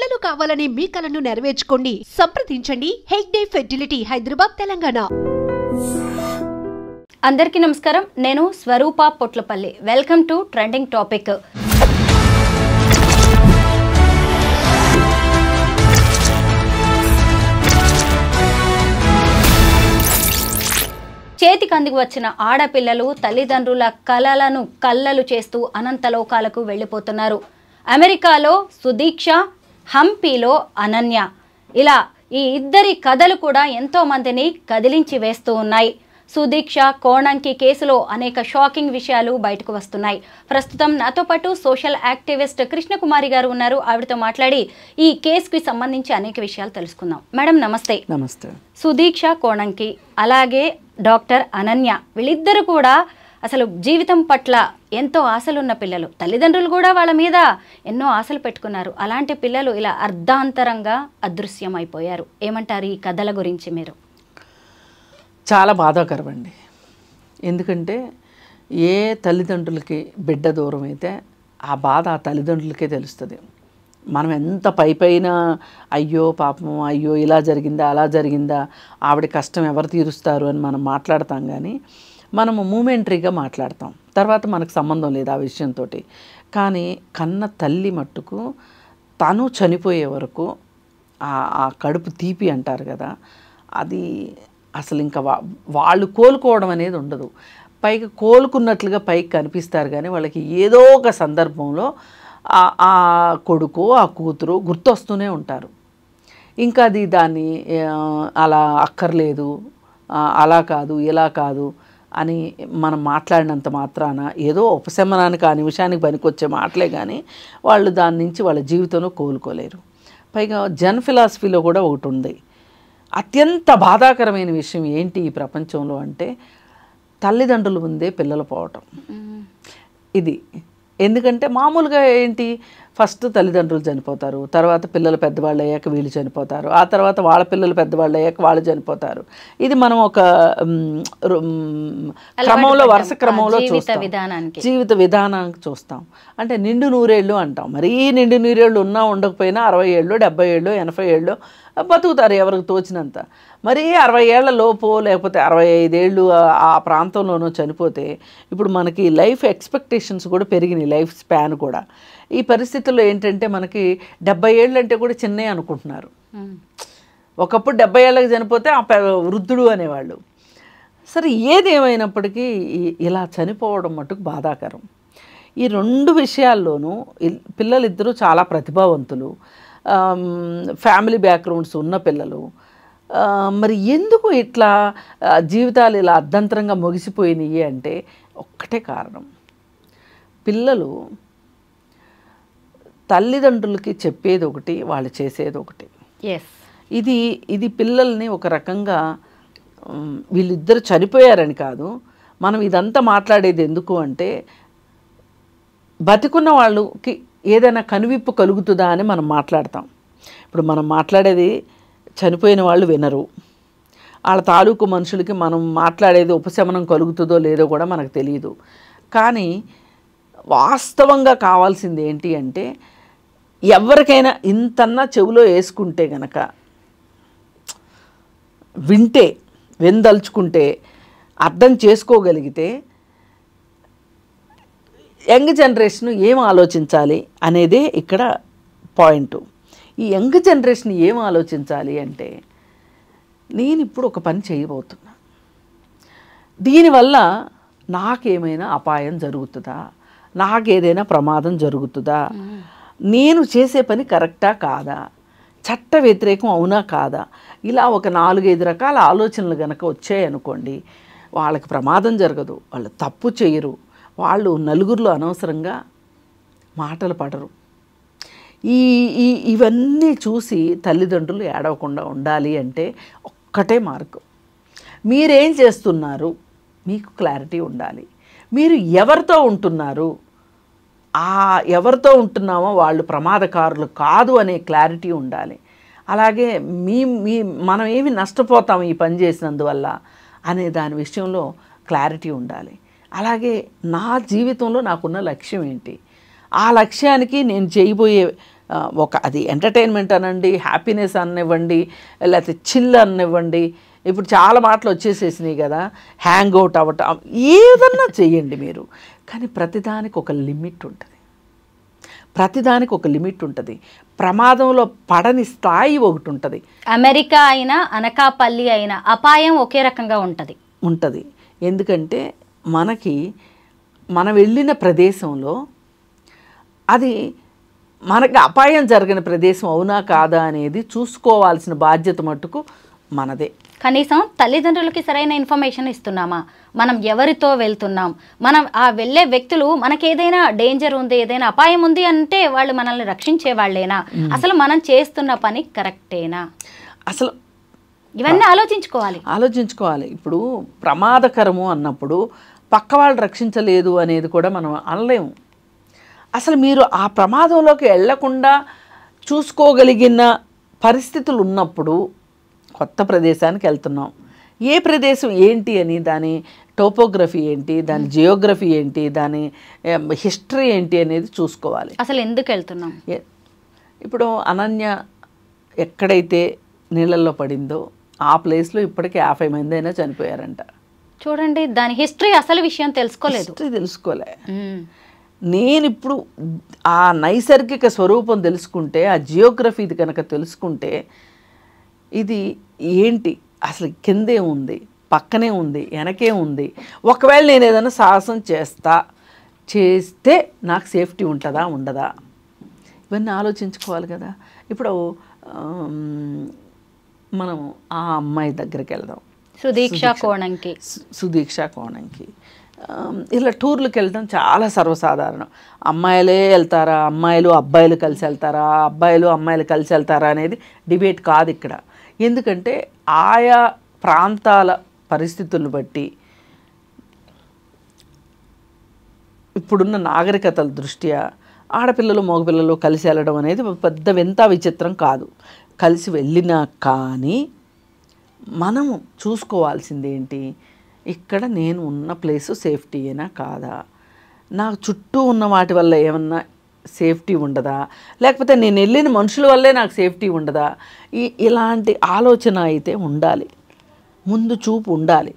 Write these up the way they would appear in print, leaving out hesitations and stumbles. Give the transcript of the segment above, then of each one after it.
పిల్లలు కావాలనే మీ కలను నెరవేర్చుకోండి. సంప్రదించండి హెగ్డే ఫెర్టిలిటీ, హైదరాబాద్, తెలంగాణ. అందరికీ నమస్కారం. నేను Swaroopa Potlapalli. Welcome to trending topic. చేతికి అందుకు వచ్చిన ఆడపిల్లలు తల్లిదండ్రుల కలలను కల్లలు చేస్తూ అనంతలోకాలకు వెళ్ళిపోతున్నారు. అమెరికాలో సుదీక్ష, హంపీలో అనన్య, ఇలా ఈ ఇద్దరి కథలు కూడా ఎంతో మందిని కదిలించి వేస్తూ ఉన్నాయి. సుదీక్ష కోణంకి కేసులో అనేక షాకింగ్ విషయాలు బయటకు వస్తున్నాయి. ప్రస్తుతం నాతో పాటు సోషల్ యాక్టివిస్ట్ కృష్ణకుమారి గారు ఉన్నారు. ఆవిడతో మాట్లాడి ఈ కేసుకి సంబంధించి అనేక విషయాలు తెలుసుకుందాం. మేడం నమస్తే. నమస్తే. సుదీక్ష కోణంకి, అలాగే డాక్టర్ అనన్య, వీళ్ళిద్దరు కూడా అసలు జీవితం పట్ల ఎంతో ఆశలున్న పిల్లలు. తల్లిదండ్రులు కూడా వాళ్ళ మీద ఎన్నో ఆశలు పెట్టుకున్నారు. అలాంటి పిల్లలు ఇలా అర్ధాంతరంగా అదృశ్యం అయిపోయారు. ఏమంటారు ఈ కథల గురించి మీరు? చాలా బాధాకరం అండి. ఎందుకంటే ఏ తల్లిదండ్రులకి బిడ్డ దూరం అయితే ఆ బాధ ఆ తల్లిదండ్రులకే తెలుస్తుంది. మనం ఎంత పైన అయ్యో పాపం, అయ్యో ఇలా జరిగిందా అలా జరిగిందా, ఆవిడ కష్టం ఎవరు తీరుస్తారు అని మనం మాట్లాడతాం. కానీ మనము మూమెంటరీగా మాట్లాడతాం, తర్వాత మనకు సంబంధం లేదు ఆ విషయంతో. కానీ కన్న తల్లి మట్టుకు తను చనిపోయే వరకు ఆ కడుపు తీపి అంటారు కదా, అది అసలు ఇంకా వాళ్ళు కోలుకోవడం అనేది ఉండదు. పైకి కోలుకున్నట్లుగా పైకి కనిపిస్తారు, కానీ వాళ్ళకి ఏదో ఒక సందర్భంలో ఆ కొడుకు ఆ కూతురు గుర్తొస్తూనే ఉంటారు. ఇంకా అది దాన్ని అలా అక్కర్లేదు, అలా కాదు ఇలా కాదు అని మనం మాట్లాడినంత మాత్రాన ఏదో ఉపశమనానికి ఆ నిమిషానికి పనికొచ్చే మాటలే, కానీ వాళ్ళు దాని నుంచి వాళ్ళ జీవితంలో కోలుకోలేరు. పైగా జన్ ఫిలాసఫీలో కూడా ఒకటి ఉంది. అత్యంత బాధాకరమైన విషయం ఏంటి ఈ ప్రపంచంలో అంటే తల్లిదండ్రుల ముందే పిల్లలు పోవటం. ఇది ఎందుకంటే మామూలుగా ఏంటి, ఫస్ట్ తల్లిదండ్రులు చనిపోతారు, తర్వాత పిల్లలు పెద్దవాళ్ళు అయ్యాక వీళ్ళు చనిపోతారు, ఆ తర్వాత వాళ్ళ పిల్లలు పెద్దవాళ్ళు అయ్యాక వాళ్ళు చనిపోతారు. ఇది మనం ఒక క్రమంలో వరుస క్రమంలో చూస్తాం, జీవిత విధానానికి చూస్తాం. అంటే నిండు నూరేళ్ళు అంటాం. మరీ నిండు నూరేళ్ళు ఉన్నా ఉండకపోయినా 60 ఏళ్ళు 70 ఏళ్ళు 80 ఏళ్ళు బతుకుతారు ఎవరికి తోచినంత. మరీ 60 ఏళ్ల లోపు లేకపోతే 65 ఏళ్ళు ఆ ప్రాంతంలోనూ చనిపోతే ఇప్పుడు మనకి లైఫ్ ఎక్స్పెక్టేషన్స్ కూడా పెరిగినాయి, లైఫ్ స్పాన్ కూడా. ఈ పరిస్థితుల్లో ఏంటంటే మనకి 70 ఏళ్ళు అంటే కూడా చిన్నవి అనుకుంటున్నారు. ఒకప్పుడు 70 ఏళ్ళకి చనిపోతే ఆ వృద్ధుడు అనేవాళ్ళు. సరే, ఏది ఏమైనప్పటికీ ఇలా చనిపోవడం మటుకు బాధాకరం. ఈ రెండు విషయాల్లోనూ పిల్లలిద్దరూ చాలా ప్రతిభావంతులు, ఫ్యామిలీ బ్యాక్గ్రౌండ్స్ ఉన్న పిల్లలు. మరి ఎందుకు ఇట్లా జీవితాలు ఇలా అర్ధంతరంగా ముగిసిపోయినాయి అంటే ఒక్కటే కారణం, పిల్లలు తల్లిదండ్రులకి చెప్పేది ఒకటి, వాళ్ళు చేసేది ఒకటి. ఇది పిల్లల్ని ఒక రకంగా, వీళ్ళిద్దరు చనిపోయారని కాదు, మనం ఇదంతా మాట్లాడేది ఎందుకు అంటే బతికున్న వాళ్ళకి ఏదైనా కనువిప్పు కలుగుతుందా అని మనం మాట్లాడతాం. ఇప్పుడు మనం మాట్లాడేది చనిపోయిన వాళ్ళు వినరు, వాళ్ళ తాలూకు మనుషులకి మనం మాట్లాడేది ఉపశమనం కలుగుతుందో లేదో కూడా మనకు తెలియదు. కానీ వాస్తవంగా కావాల్సింది ఏంటి అంటే ఎవరికైనా ఇంతన్నా చెవిలో వేసుకుంటే గనక, వింటే, వినదలుచుకుంటే, అర్థం చేసుకోగలిగితే యంగ్ జనరేషన్ ఏం ఆలోచించాలి అనేదే ఇక్కడ పాయింట్. ఈ యంగ్ జనరేషన్ ఏం ఆలోచించాలి అంటే, నేను ఇప్పుడు ఒక పని చేయబోతున్నా, దీనివల్ల నాకేమైనా అపాయం జరుగుతుందా, నాకేదైనా ప్రమాదం జరుగుతుందా, నేను చేసే పని కరెక్టా కాదా, చట్ట వ్యతిరేకం అవునా కాదా, ఇలా ఒక 4-5 రకాల ఆలోచనలు కనుక వచ్చాయనుకోండి, వాళ్ళకి ప్రమాదం జరగదు, వాళ్ళు తప్పు చేయరు, వాళ్ళు నలుగురిలో అనవసరంగా మాటలు పడరు. ఇవన్నీ చూసి తల్లిదండ్రులు ఏడవకుండా ఉండాలి అంటే ఒక్కటే మార్గం, మీరేం చేస్తున్నారు మీకు క్లారిటీ ఉండాలి. మీరు ఎవరితో ఉంటున్నారు, ఎవరితో ఉంటున్నామో వాళ్ళు ప్రమాదకారులు కాదు అనే క్లారిటీ ఉండాలి. అలాగే మనం ఏమి నష్టపోతాం ఈ పని చేసినందువల్ల అనే దాని విషయంలో క్లారిటీ ఉండాలి. అలాగే నా జీవితంలో నాకున్న లక్ష్యం ఏంటి, ఆ లక్ష్యానికి నేను చేయబోయే ఒక అది ఎంటర్టైన్మెంట్ అనండి, హ్యాపీనెస్ అనివ్వండి, లేకపోతే చిల్ అనివ్వండి, ఇప్పుడు చాలా మాటలు వచ్చేసేసినాయి కదా, హ్యాంగ్ అవుట్ అవ్వటం, ఏదన్నా చెయ్యండి మీరు. కానీ ప్రతిదానికి ఒక లిమిట్ ఉంటుంది, ప్రతిదానికి ఒక లిమిట్ ఉంటుంది. ప్రమాదంలో పడని స్థాయి ఒకటి ఉంటుంది. అమెరికా అయినా అనకాపల్లి అయినా అపాయం ఒకే రకంగా ఉంటుంది. ఎందుకంటే మనం వెళ్ళిన ప్రదేశంలో అది మనకి అపాయం జరిగిన ప్రదేశం అవునా కాదా అనేది చూసుకోవాల్సిన బాధ్యత మట్టుకు మనదే. కనీసం తల్లిదండ్రులకి సరైన ఇన్ఫర్మేషన్ ఇస్తున్నామా, మనం ఎవరితో వెళ్తున్నాం, మనం ఆ వెళ్ళే వ్యక్తులు మనకేదైనా డేంజర్ ఉంది, ఏదైనా అపాయం ఉంది అంటే వాళ్ళు మనల్ని రక్షించే వాళ్ళేనా, అసలు మనం చేస్తున్న పని కరెక్టేనా, అసలు ఇవన్నీ ఆలోచించుకోవాలి. ఇప్పుడు ప్రమాదకరము అన్నప్పుడు పక్క వాళ్ళు రక్షించలేదు అనేది కూడా మనం అనలేము. అసలు మీరు ఆ ప్రమాదంలోకి వెళ్లకుండా చూసుకోగలిగిన పరిస్థితులు ఉన్నప్పుడు కొత్త ప్రదేశానికి వెళ్తున్నాం, ఏ ప్రదేశం ఏంటి అని, దాని టోపోగ్రఫీ ఏంటి, దాని జియోగ్రఫీ ఏంటి, దాని హిస్టరీ ఏంటి అనేది చూసుకోవాలి. అసలు ఎందుకు వెళ్తున్నాం. ఇప్పుడు అనన్య ఎక్కడైతే నీళ్ళల్లో పడిందో ఆ ప్లేస్లో ఇప్పటికీ 50 మంది అయినా చనిపోయారంట. చూడండి, దాని హిస్టరీ అసలు విషయం తెలుసుకోలే. నేను ఇప్పుడు ఆ నైసర్గిక స్వరూపం తెలుసుకుంటే, ఆ జియోగ్రఫీది కనుక తెలుసుకుంటే, ఇది ఏంటి అసలు కిందే ఉంది, పక్కనే ఉంది, వెనకే ఉంది, ఒకవేళ నేను ఏదైనా సాహసం చేస్తే నాకు సేఫ్టీ ఉంటుందా ఉండదా, ఇవన్నీ ఆలోచించుకోవాలి కదా. ఇప్పుడు మనం ఆ అమ్మాయి దగ్గరికి వెళ్దాం, సుదీక్ష కోణంకి. ఇలా టూర్లకు వెళ్ళడం చాలా సర్వసాధారణం. అమ్మాయిలే వెళ్తారా, అమ్మాయిలు అబ్బాయిలు కలిసి వెళ్తారా, అబ్బాయిలు అమ్మాయిలు కలిసి వెళ్తారా అనేది డిబేట్ కాదు ఇక్కడ. ఎందుకంటే ఆయా ప్రాంతాల పరిస్థితులను బట్టి, ఇప్పుడున్న నాగరికతల దృష్ట్యా ఆడపిల్లలు మగపిల్లలు కలిసి వెళ్ళడం అనేది పెద్ద వింత విచిత్రం కాదు. కలిసి వెళ్ళినా కానీ మనము చూసుకోవాల్సింది ఏంటి, ఇక్కడ నేను ఉన్న ప్లేసు సేఫ్టీయేనా కాదా, నాకు చుట్టూ ఉన్న వాటి వల్ల ఏమన్నా సేఫ్టీ ఉండదా, లేకపోతే నేను వెళ్ళిన మనుషుల వల్లే నాకు సేఫ్టీ ఉండదా, ఇలాంటి ఆలోచన అయితే ఉండాలి, ముందు చూపు ఉండాలి.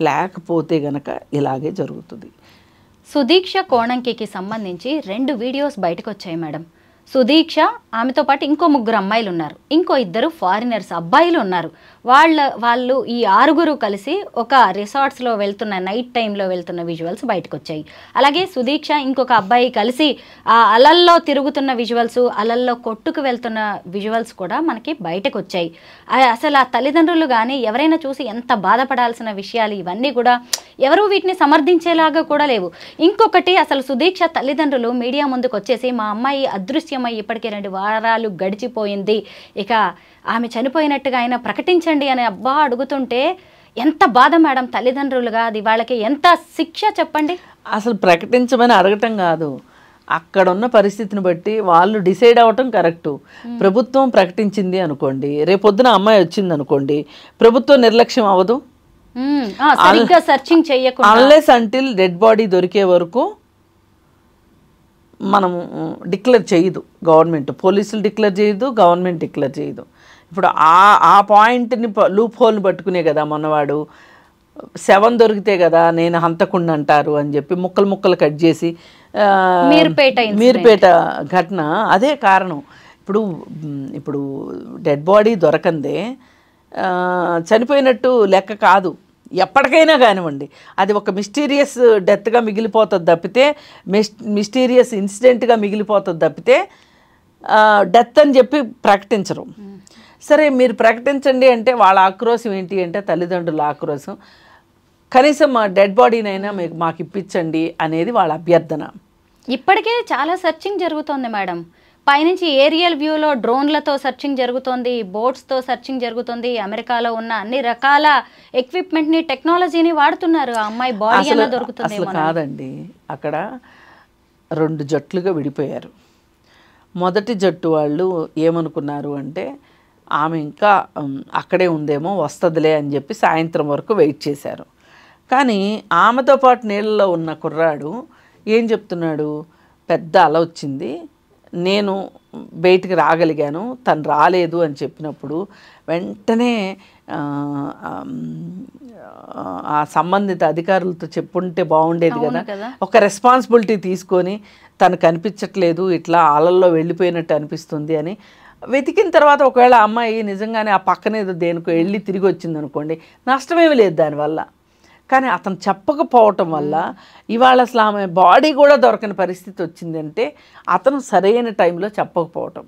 లేకపోతే గనక ఇలాగే జరుగుతుంది. సుదీక్ష కోణంకి సంబంధించి 2 వీడియోస్ బయటకు వచ్చాయి మేడం. సుదీక్ష, ఆమెతో పాటు ఇంకో 3 అమ్మాయిలు ఉన్నారు, ఇంకో 2 ఫారినర్స్ అబ్బాయిలు ఉన్నారు. వాళ్ళు ఈ 6 కలిసి ఒక రిసార్ట్స్లో వెళ్తున్న నైట్ టైంలో వెళ్తున్న విజువల్స్ బయటకు వచ్చాయి. అలాగే సుదీక్ష ఇంకొక అబ్బాయి కలిసి ఆ అలల్లో తిరుగుతున్న విజువల్స్, అలల్లో కొట్టుకు వెళ్తున్న విజువల్స్ కూడా మనకి బయటకు వచ్చాయి. అసలు ఆ తల్లిదండ్రులు కానీ ఎవరైనా చూసి ఎంత బాధపడాల్సిన విషయాలు ఇవన్నీ కూడా ఎవరు వీటిని సమర్థించేలాగా కూడా లేవు. ఇంకొకటి, అసలు సుదీక్ష తల్లిదండ్రులు మీడియా ముందుకు వచ్చేసి మా అమ్మాయి అదృశ్యమై ఇప్పటికే 2 వారాలు గడిచిపోయింది, ఇక ఆమె చనిపోయినట్టుగా ఆయన ప్రకటించండి అని అబ్బా అడుగుతుంటే ఎంత బాధ మేడం తల్లిదండ్రులుగా. అది వాళ్ళకి ఎంత శిక్ష చెప్పండి. అసలు ప్రకటించమని అడగటం కాదు, అక్కడ ఉన్న పరిస్థితిని బట్టి వాళ్ళు డిసైడ్ అవ్వటం కరెక్టు. ప్రభుత్వం ప్రకటించింది అనుకోండి, రేపొద్దున అమ్మాయి వచ్చింది అనుకోండి, ప్రభుత్వం నిర్లక్ష్యం అవ్వదు. సరిగ్గా సర్చింగ్ చేయకుండా అన్లెస్ అంటిల్ డెడ్ బాడీ దొరికే వరకు మనము డిక్లేర్ చేయదు గవర్నమెంట్, పోలీసులు డిక్లేర్ చేయదు, గవర్నమెంట్ డిక్లేర్ చేయదు. ఇప్పుడు ఆ పాయింట్ని లూప్ హోల్ని పట్టుకునే కదా మొన్నవాడు శవం దొరికితే కదా నేను హంతకుండా అంటారు అని చెప్పి ముక్కలు కట్ చేసి మీర్పేట ఘటన అదే కారణం. ఇప్పుడు డెడ్ బాడీ దొరకందే చనిపోయినట్టు లెక్క కాదు, ఎప్పటికైనా కానివ్వండి. అది ఒక మిస్టీరియస్ డెత్గా మిగిలిపోతుంది తప్పితే, మిస్టీరియస్ ఇన్సిడెంట్గా మిగిలిపోతుంది తప్పితే డెత్ అని చెప్పి ప్రకటించరు. సరే మీరు ప్రకటించండి అంటే వాళ్ళ ఆక్రోశం ఏంటి అంటే తల్లిదండ్రుల ఆక్రోశం, కనీసం మా డెడ్ బాడీనైనా మాకు ఇప్పించండి అనేది వాళ్ళ అభ్యర్థన. ఇప్పటికే చాలా సర్చింగ్ జరుగుతోంది మేడం. పైనుంచి ఏరియల్ వ్యూలో డ్రోన్లతో సర్చింగ్ జరుగుతోంది, బోట్స్తో సర్చింగ్ జరుగుతుంది. అమెరికాలో ఉన్న అన్ని రకాల ఎక్విప్మెంట్ని, టెక్నాలజీని వాడుతున్నారు. ఆ అమ్మాయి బాడీ అలా దొరుకుతుంది. అసలు కాదండి, అక్కడ 2 జట్లుగా విడిపోయారు. మొదటి జట్టు వాళ్ళు ఏమనుకున్నారు అంటే ఆమె ఇంకా అక్కడే ఉందేమో, వస్తుందిలే అని చెప్పి సాయంత్రం వరకు వెయిట్ చేశారు. కానీ ఆమెతో పాటు నీళ్ళలో ఉన్న కుర్రాడు ఏం చెప్తున్నాడు, పెద్ద అల వచ్చింది, నేను బయటికి రాగలిగాను, తను రాలేదు అని చెప్పినప్పుడు వెంటనే ఆ సంబంధిత అధికారులతో చెప్పుంటే బాగుండేది కదా. ఒక రెస్పాన్సిబిలిటీ తీసుకొని తను కనిపించట్లేదు, ఇట్లా ఆలల్లో వెళ్ళిపోయినట్టు అనిపిస్తుంది అని వెతికిన తర్వాత ఒకవేళ అమ్మాయి నిజంగానే ఆ పక్కనే దేనికో వెళ్ళి తిరిగి వచ్చింది అనుకోండి, నష్టమేమీ లేదు దానివల్ల. కానీ అతను చెప్పకపోవటం వల్ల ఇవాళ అసలు ఆమె బాడీ కూడా దొరకని పరిస్థితి వచ్చిందంటే అతను సరైన టైంలో చెప్పకపోవటం.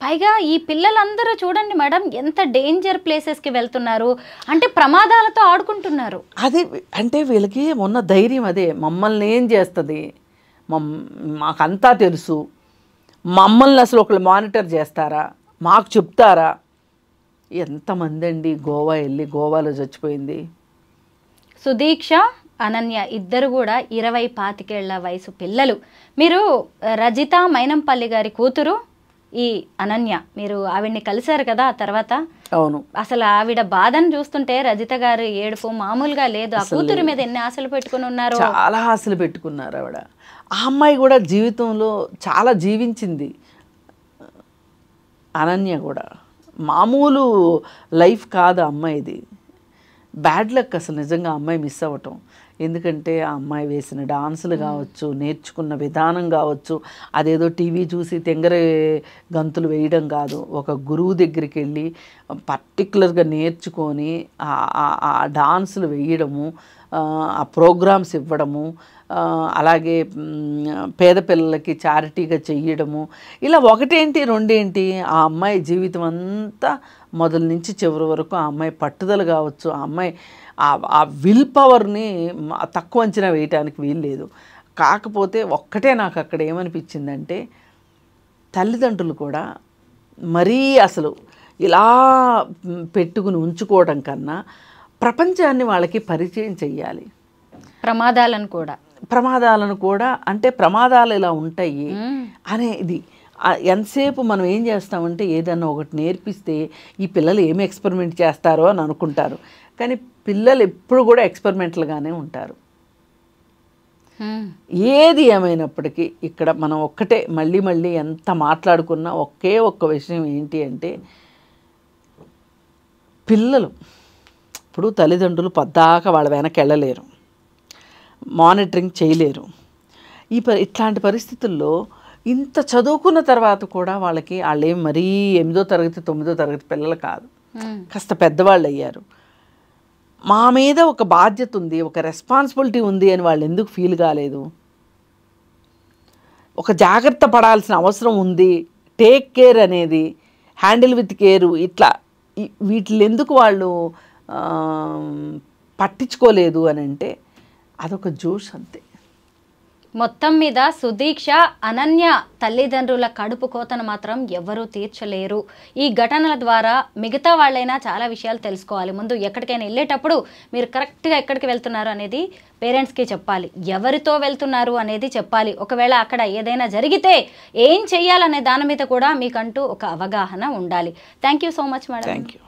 పైగా ఈ పిల్లలందరూ చూడండి మేడం, ఎంత డేంజర్ ప్లేసెస్కి వెళ్తున్నారు, అంటే ప్రమాదాలతో ఆడుకుంటున్నారు. అదే అంటే వీళ్ళకి ఉన్న ధైర్యం అదే, మమ్మల్ని ఏం చేస్తుంది, మాకంతా తెలుసు, మమ్మల్ని అసలు ఒకళ్ళు మానిటర్ చేస్తారా, మాకు చెప్తారా. ఎంతమంది అండి గోవా వెళ్ళి గోవాలో చచ్చిపోయింది. సుదీక్ష, అనన్య ఇద్దరు కూడా 20-25 వయసు పిల్లలు. మీరు రజిత మైనంపల్లి గారి కూతురు ఈ అనన్య, మీరు ఆవిడ్ని కలిశారు కదా ఆ తర్వాత. అవును, అసలు ఆవిడ బాధను చూస్తుంటే రజిత గారు ఏడుపు మామూలుగా లేదు. ఆ కూతురు మీద ఎన్ని ఆశలు పెట్టుకుని ఉన్నారు, చాలా ఆశలు పెట్టుకున్నారు ఆవిడ. ఆ అమ్మాయి కూడా జీవితంలో చాలా జీవించింది. అనన్య కూడా మామూలు లైఫ్ కాదు అమ్మాయిది. బ్యాడ్ లక్ అసలు నిజంగా అమ్మాయి మిస్ అవ్వటం. ఎందుకంటే ఆ అమ్మాయి వేసిన డాన్సులు కావచ్చు, నేర్చుకున్న విధానం కావచ్చు, అదేదో టీవీ చూసి తెంగర గంతులు వేయడం కాదు, ఒక గురువు దగ్గరికి వెళ్ళి పర్టికులర్గా నేర్చుకొని ఆ డాన్సులు వేయడము, ఆ ప్రోగ్రామ్స్ ఇవ్వడము, అలాగే పేద పిల్లలకి చారిటీగా చెయ్యడము, ఇలా ఒకటేంటి రెండేంటి ఆ అమ్మాయి జీవితం అంతా మొదలు నుంచి చివరి వరకు ఆ అమ్మాయి పట్టుదల కావచ్చు, ఆ అమ్మాయి ఆ విల్ పవర్ని తక్కువ అంచనా వేయటానికి వీల్లేదు. కాకపోతే ఒక్కటే నాకు అక్కడ ఏమనిపించిందంటే, తల్లిదండ్రులు కూడా మరీ అసలు ఇలా పెట్టుకుని ఉంచుకోవడం కన్నా ప్రపంచాన్ని వాళ్ళకి పరిచయం చెయ్యాలి. ప్రమాదాలను కూడా అంటే ప్రమాదాలు ఇలా ఉంటాయి అనేది ఎంతసేపు మనం ఏం చేస్తామంటే ఏదన్నా ఒకటి నేర్పిస్తే ఈ పిల్లలు ఏమి ఎక్స్పెరిమెంట్ చేస్తారో అని అనుకుంటారు. కానీ పిల్లలు ఎప్పుడు కూడా ఎక్స్పెరిమెంటల్గానే ఉంటారు. ఏది ఏమైనప్పటికీ ఇక్కడ మనం ఒక్కటే మళ్ళీ మళ్ళీ ఎంత మాట్లాడుకున్నా ఒకే ఒక్క విషయం ఏంటి అంటే, పిల్లలు ఇప్పుడు తల్లిదండ్రులు పద్దాక వాళ్ళ వెనక వెళ్ళలేరు, మానిటరింగ్ చేయలేరు. ఇట్లాంటి పరిస్థితుల్లో ఇంత చదువుకున్న తర్వాత కూడా వాళ్ళకి వాళ్ళేం మరీ 8వ తరగతి 9వ తరగతి పిల్లలు కాదు, కాస్త పెద్దవాళ్ళు అయ్యారు. మా మీద ఒక బాధ్యత ఉంది, ఒక రెస్పాన్సిబిలిటీ ఉంది అని వాళ్ళు ఎందుకు ఫీల్ కాలేదు? ఒక జాగ్రత్త పడాల్సిన అవసరం ఉంది, టేక్ కేర్ అనేది, హ్యాండిల్ విత్ కేరు, ఇట్లా వీటిని ఎందుకు వాళ్ళు పట్టించుకోలేదు అని అంటే అదొక జోష్ అంతే. మొత్తం మీద సుదీక్ష, అనన్య తల్లిదండ్రుల కడుపు కోతను మాత్రం ఎవ్వరూ తీర్చలేరు. ఈ ఘటనల ద్వారా మిగతా వాళ్ళైనా చాలా విషయాలు తెలుసుకోవాలి. ముందు ఎక్కడికైనా వెళ్ళేటప్పుడు మీరు కరెక్ట్గా ఎక్కడికి వెళ్తున్నారు అనేది పేరెంట్స్కి చెప్పాలి, ఎవరితో వెళ్తున్నారు అనేది చెప్పాలి. ఒకవేళ అక్కడ ఏదైనా జరిగితే ఏం చెయ్యాలనే దాని మీద కూడా మీకంటూ ఒక అవగాహన ఉండాలి. Thank you so much madam. Thank you.